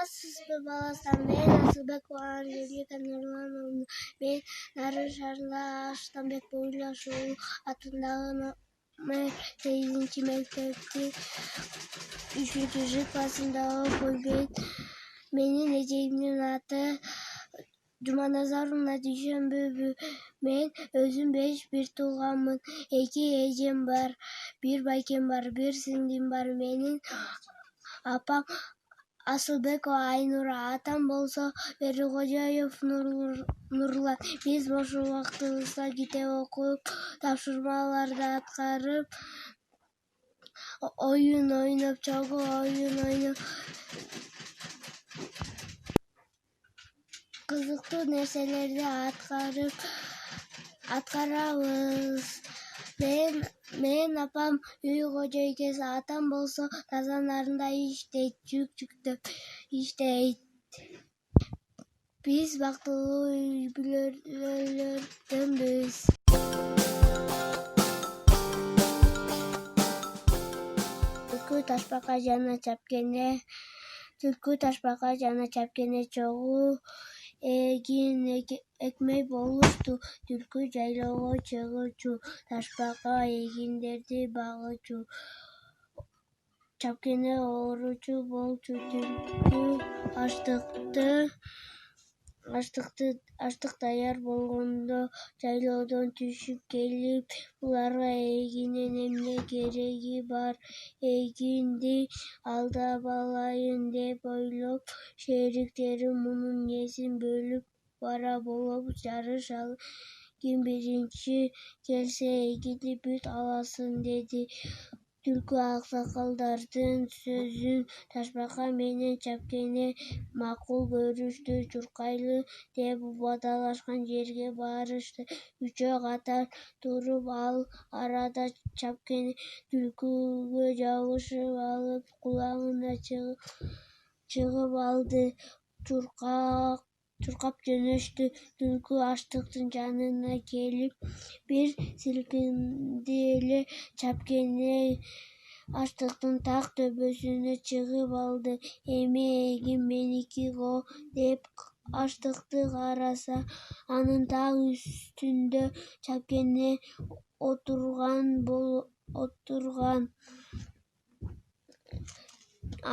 Саламатсызбы, баластан? Мен Асылбек Анжелика Нурлановна. Мен Нары Шарла Аштанбек Буйлаш атындагы номер 8 мектептин 3-Ж классында окуйм. Менин эжемдин аты Жуманазаровна Дүйшөнбү. Мен өзүм 5 бир тууганмын. 2 эжем бар, 1 байкем бар, 1 сиңдим бар. Менин апам Асылбекова Айнура, атам болсо Берикожоев Нурлан. Биз бош убактыбызда китеп окуп, тапшырмаларды аткарып, оюн ойноп, чогуу оюн ойноп, кызыктуу нерселерди аткарабыз. Менин апам үй кожо экенси, атам болсо таза нарында иштейт, жүк иштейт. Биз бактылуу үй бүлөлөрдөнбүз. Түлкү ташбака жана чапкене чогуу эгин экмей болушту. Түлкү жайлоого чыгуучу, ташбака эгиндерди багуучу, чапкене ооручу болчу. Түлкү аштык даяр болгондо жайлоодон түшүп келип, буларга эгинин эмне кереги бар, эгинди алдап алайын деп ойлоп, шериктери мунун эсин бөлүп бара болобуз, жарышалы. Ким биринчи келсе эгинди бүт аласың, деди. Түлкү аксакалдардын сөзүн ташбака менен чапкене макул көрүштү. Чуркайлы деп убадалашкан жерге барышты. Үчөө катар туруп, ал арада чапкене түлкүгө жабышып алып, кулагына чыгып алды. Чуркап жөнөштү. Түлкү аштыктын жанына келип, бир силкинди эле чапкене аштыктын так төбөсүнө чыгып алды. Эми эгин меники го деп аштыкты караса, анын так үстүндө чапкене отурган.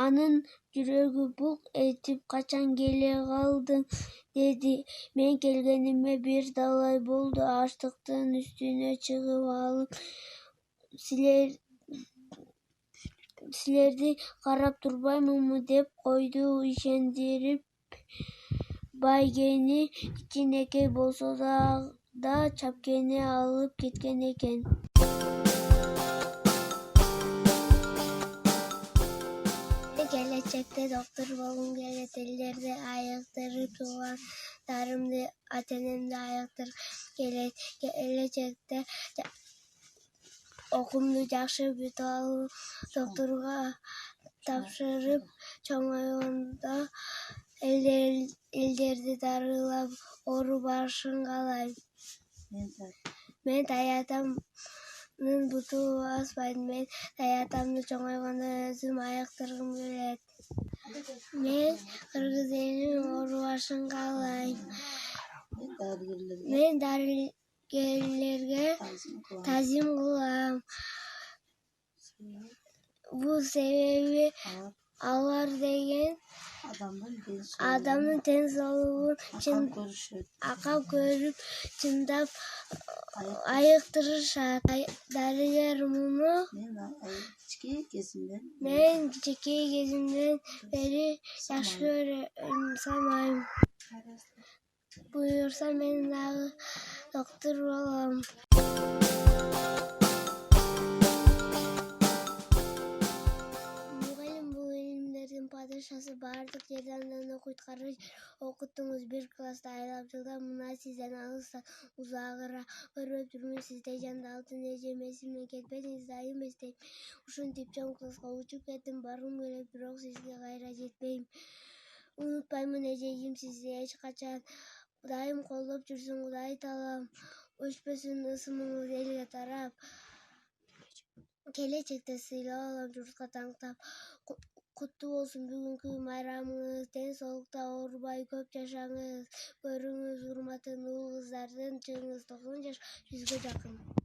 Анын жүрөгү булк этип, качан келе калдың, деди. Мен келгениме бир далай болду. Аштыктын үстүнө чыгып алып, силерди карап турбаймынбы деп койду, ишендирип. Байгени кичинекей болсо да чапкене алып кеткен экен. Келечекте доктор болгум келет, элдерди айыктырып, туугандарымды, ата-энемди айыктыргым келет. Келечекте окуумду жакшы бүтүп алып, доктурга тапшырып, чоңойгондо элдерди дарылап, оору барышын каалайм. Мен таятамдын буту баспайт. Мен таятамды чоңойгондо өзүм айыктыргым келет. Мен кыргыз элинин оорубашын каалайм. Мен дарыгерлерге тазим кылам. Бул себеби алар деген адамдын ден соолугун акап көрүп, чындап айыктырышат. Дарыгер муну мен кичинекей кезимден бери жакшы көрөм, санайм. Буюрса мен дагы доктор болом. Мугалим бул илимдердин падышасы. Баардык жерде андан окуйт. Кара окуттуңуз бир класста, айлап жылдар. Мына сизден алыста, узагыраак көрбөптүрмүн. Сиздей жанды алтын эжем эсимден кетпесин, дайым эстейм. Ушинтип чоң класска учуп кеттим, баргым келет, бирок сизге кайра жетпейм. Унутпаймын эжейим сизди эч качан. Дайым колдоп жүрсүн Кудай таалам. Өчпөсүн ысымыңыз элге тарап. келечекте сыйлоо алам, журтка таңдап. Куттуу болсун бүгүнкү майрамыңыз, ден соолукта оорубай көп жашаңыз, көрүңүз урматтуу кыздардын чыңыңыз 90 жаш 100гө жакын.